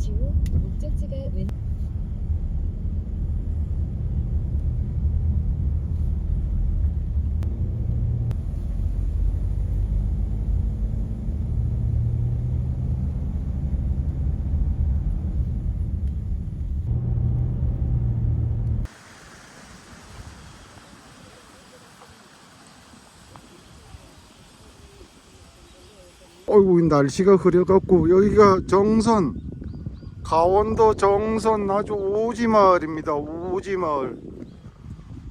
잠시 후 목적지가 왼 어이구 날씨가 흐려갖고 여기가 정선 강원도 정선 아주 오지마을입니다.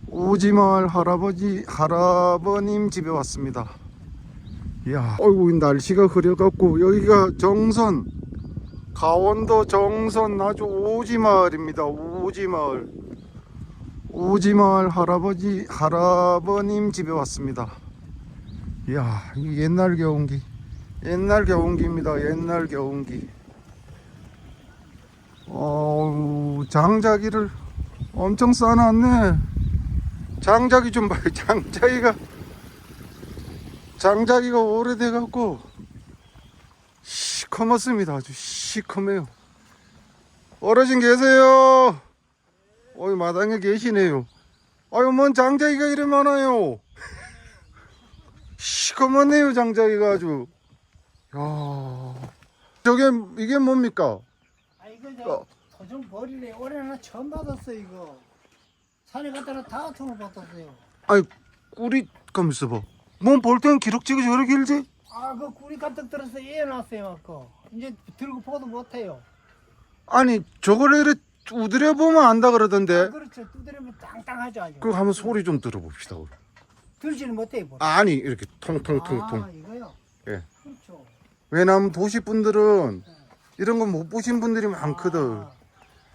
오지마을 할아버님 집에 왔습니다. 이야, 어이구 날씨가 흐려갖고 여기가 정선 강원도 정선 아주 오지마을입니다. 오지마을 할아버님 집에 왔습니다. 이야, 이 옛날 경운기입니다. 옛날 경운기. 장자기를 엄청 쌓아놨네. 장자기 좀 봐요. 장자기가 오래돼갖고 시커멓습니다. 아주 시커매요. 어르신 계세요? 어이 마당에 계시네요. 아유 뭔 장자기가 이래 많아요. 시커멓네요. 장자기가 아주. 야, 저게 이게 뭡니까? 아 이거 저 도좀 버리래. 올해는 처음 받았어 이거. 산에 갔다가 다 통을 받았어요. 아니 꿀이 가면서 봐. 뭔 볼 땐 기록지가 저렇게 길지? 아 그 꿀이 가득 들어서 이어놨어요. 아까 이제 들고 보도 못해요. 아니 저걸 이렇게 두드려 보면 안다 그러던데. 아, 그렇죠. 두드리면 땅땅하죠 아주. 그거 한번 소리 좀 들어봅시다. 들지는 못해요. 뭐. 아니 이렇게 통통통통. 아 이거요. 예. 그렇죠. 왜냐면 도시 분들은 이런 거 못 보신 분들이 많거든. 아,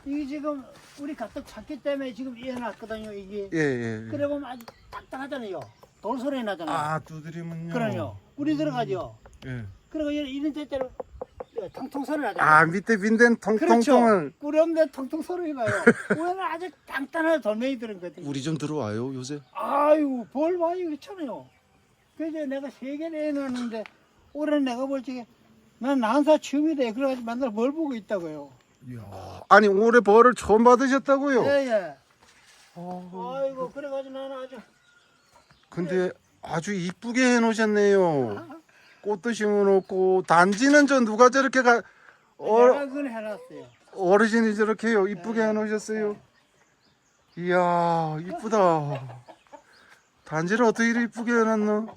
이게 지금 우리 가득 찼기 때문에 지금 이어놨거든요 이게. 예. 그래 보면 아주 딱딱하잖아요. 돌 소리 나잖아요. 아 두드리면요. 그럼요. 우리 들어가죠. 예. 그리고 이런 때때로 통통 소리 나잖아요. 아 밑에 빈대는 통통통을. 그렇죠. 꿀이 없는데 통통 소리 나요. 오해는 아주 단단한 돌멩이 들은 거지. 우리 좀 들어와요 요새. 아유, 볼 많이 그렇잖아요. 그래서 내가 3개 내놨는데 올해는 내가 볼 적에 난 난사 처음이래. 그래가지고 맨날 뭘 보고 있다고요. 이야. 아니 올해 벌을 처음 받으셨다고요? 예예. 아이고 그래가지고 나는 아주 근데 아주 이쁘게 해놓으셨네요. 꽃도 심어놓고 단지는 저 누가 저렇게 내가 그걸 해놨어요. 어르신이 저렇게요 이쁘게 네. 해놓으셨어요. 이야 이쁘다. 단지를 어떻게 이렇게 이쁘게 해놨노?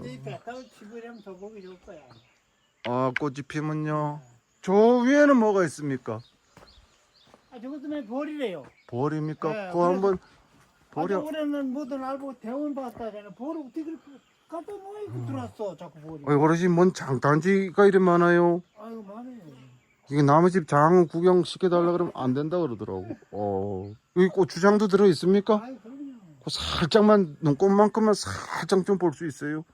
이 배타고 집으려면 더 보기 좋을 거야. 아 꽃이 피면요. 저 위에는 뭐가 있습니까? 아 저것도 맨 볼이래요. 벌입니까? 네, 그거 한번 아주 벌이. 올해는 뭐든 알고 대원 받았다잖아. 볼을 어떻게 그렇게 갖다 놓고 들어왔어 자꾸 볼이. 어르신 뭔 장단지가 이리 많아요. 아이고 많아요. 이게 남의 집 장 구경 시켜달라 그러면 안 된다 그러더라고. 여기 고추장도 들어 있습니까? 아이 그럼요. 그 살짝만 눈곱만큼만 살짝 좀 볼 수 있어요.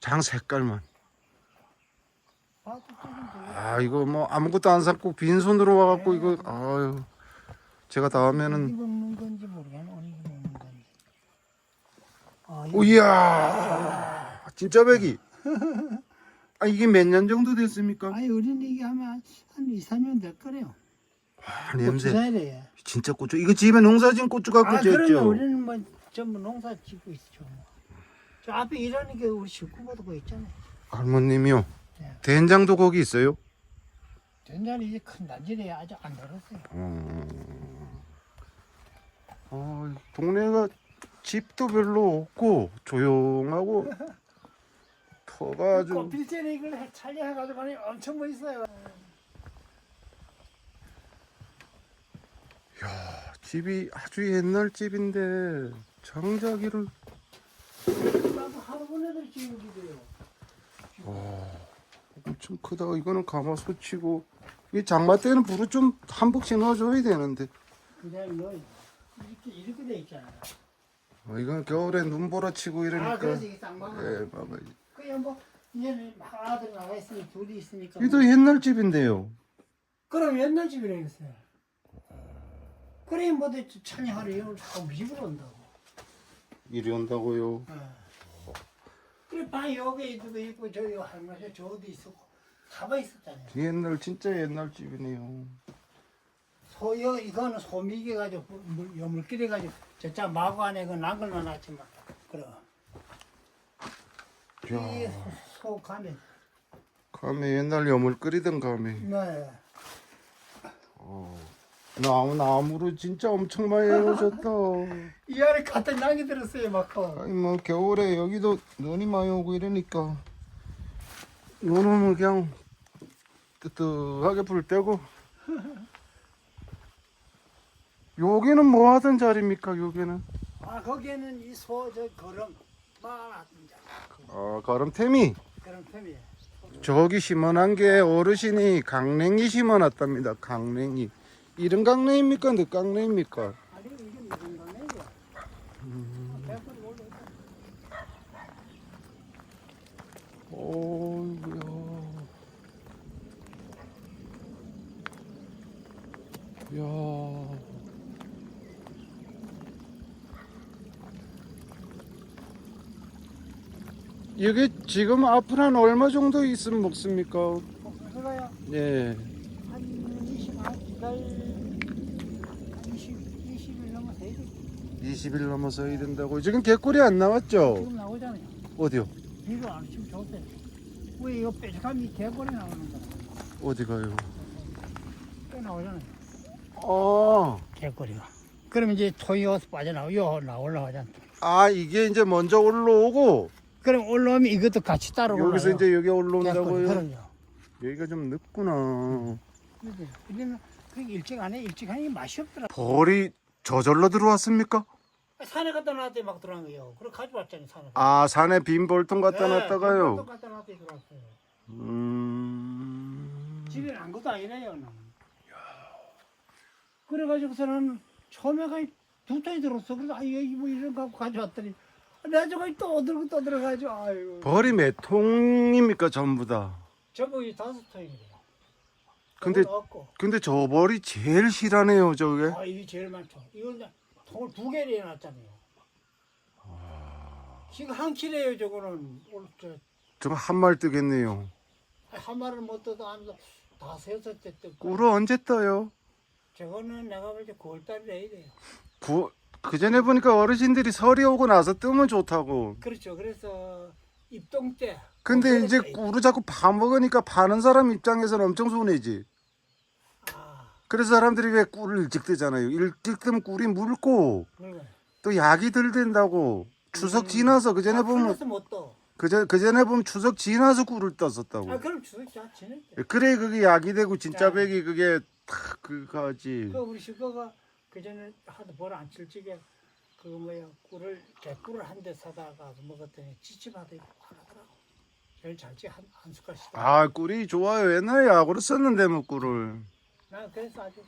장 색깔만. 봐도 조금 더. 아 이거 뭐 아무것도 안 샀고 빈손으로 와갖고 이거 아유 제가 어디 다음에는 먹는 건지 모르겠네. 어디 먹는 건지. 아, 이야 진짜 배기. 아 이게 몇 년 정도 됐습니까? 아니 우리는 이게 하면 한 2, 3년 될 거래요. 아, 냄새 고추사이래. 진짜 고추. 이거 집에 농사진 고추 갖고 아 그러면 지었죠? 우리는 뭐 전부 농사 짓고 있죠. 저 앞에 일하는 게 우리 식구보다 거 있잖아요. 할머님이요. 네. 된장도 거기 있어요? 된장이 이제 큰 단지에 아직 안 들었어요. 동네가 집도 별로 없고 조용하고 터가 아주. 꽃필전에 이걸 촬영해가지고 가니 엄청 멋있어요. 야 집이 아주 옛날 집인데 장자기를. 나도 하루 보내들 지은 집이에요. 엄청 크다. 이거는 가마솥이고 이 장마 때는 불을 좀 한 복씩 넣어줘야 되는데. 그냥 뭐 이렇게 돼 있잖아요. 이건 겨울에 눈보라 치고 이러니까. 아 그래서 이게 쌍방울. 예, 봐봐. 그냥 뭐 이제는 막 아들 나와 있으니 둘이 있으니까. 이도 옛날 집인데요. 그럼 옛날 집이라겠어요. 그래 뭐들 찬양하러 이걸 다 집으로 온다고. 이리 온다고요. 그래 방 여기 있고 저기 할머니 저도 있었고 가만히 있었잖아요. 옛날 진짜 옛날 집이네요. 소여 이거는 소미개 가지고 여물끼리 가지고 저자 마구 안에 그 난걸만 놨지만 그래. 이 야, 소감에 감에 옛날 여물 끓이던 감에. 네. 나무로 진짜 엄청 많이 해놓으셨다. 이 안에 갖다 낙이 들었어요 막. 아니 뭐 겨울에 여기도 눈이 많이 오고 이러니까 눈 오면 그냥 뜨뜻하게 불 때고. 여기는 뭐 하던 자리입니까? 여기는 아 거기에는 이 소 저 걸음 많았던 자. 가름템이 그런 템이에요. 저기 심어놓은 게 어르신이 강냉이 심어놨답니다. 강냉이. 이런 강냉입니까? 늦 강냉입니까? 아니 이건 이런 거네요. 오우야. 야. 이게 지금 앞으로 한 얼마 정도 있으면 먹습니까? 그거요. 예. 한 20달 한 20일 넘어서 해야 돼. 20일 넘어서 해야 된다고. 지금 개꿀이 안 나왔죠? 지금 나오잖아요. 어디요? 비료 안 치면 좋대. 왜 이거 뾰족함이 개골이 나오는 거야? 어디 가요? 꽤 나오잖아요. 개골이가. 그럼 이제 토이 어서 빠져나오요. 올라가잖아. 이게 이제 먼저 올라오고 그럼 올라오면 이것도 같이 따라 올라가요. 여기서 이제 여기 올라온다고요? 그럼요. 여기가 좀 늦구나. 우리는 그렇게 일찍 안 해. 일찍 하니 맛이 없더라. 벌이 저절로 들어왔습니까? 산에 갖다 놨더니 막 들어간 거예요. 그래 가져왔잖아요. 산에. 산에 빈 벌통 갖다 놨다가요? 또 갖다 놨더니 들어왔어요. 집에 난 것도 아니래요. 그래가지고서는 처음에가 두 톤이 들었어. 그래서 여기 뭐 이런 거 갖고 가져왔더니 나중에 또 들어가지고 아이고. 벌이 몇 통입니까 전부 다? 전부 이 5통입니다. 근데 근데 저 벌이 제일 실하네요 저게. 이게 제일 많죠. 이건 통을 2개를 해놨잖아요. 지금 한 킬이에요. 저거는 저거 한 말 뜨겠네요. 한 마리를 못 떠도 하면서 다 세서 때 뜨고. 꿀을 언제 떠요? 저거는 내가 볼 때 9월달에 해야 돼요. 그 전에 보니까 어르신들이 설이 오고 나서 뜨면 좋다고. 그렇죠. 그래서 입동 때. 근데 이제 꿀을 자꾸 파먹으니까 파는 사람 입장에서는 엄청 손해지. 그래서 사람들이 왜 꿀을 일찍 뜨잖아요. 일찍 뜨면 꿀이 묽고 또 약이 덜 된다고. 추석 지나서 그 전에 보면 못 떠. 그 전에 보면 추석 지나서 꿀을 떴었다고. 그럼 추석 지낼 때. 그래 그게 약이 되고 진짜 백이 그게 탁 그거지. 우리 식구가 그 전에 하도 벌안 칠지게 그거 꿀을 개꿀을 한 대 사다가 먹었더니 찌찌마다 이거 하더라고. 제일 잘지 한 숟갈씩. 꿀이 좋아요. 옛날에 약으로 썼는데 뭐 꿀을. 나 그래서 아주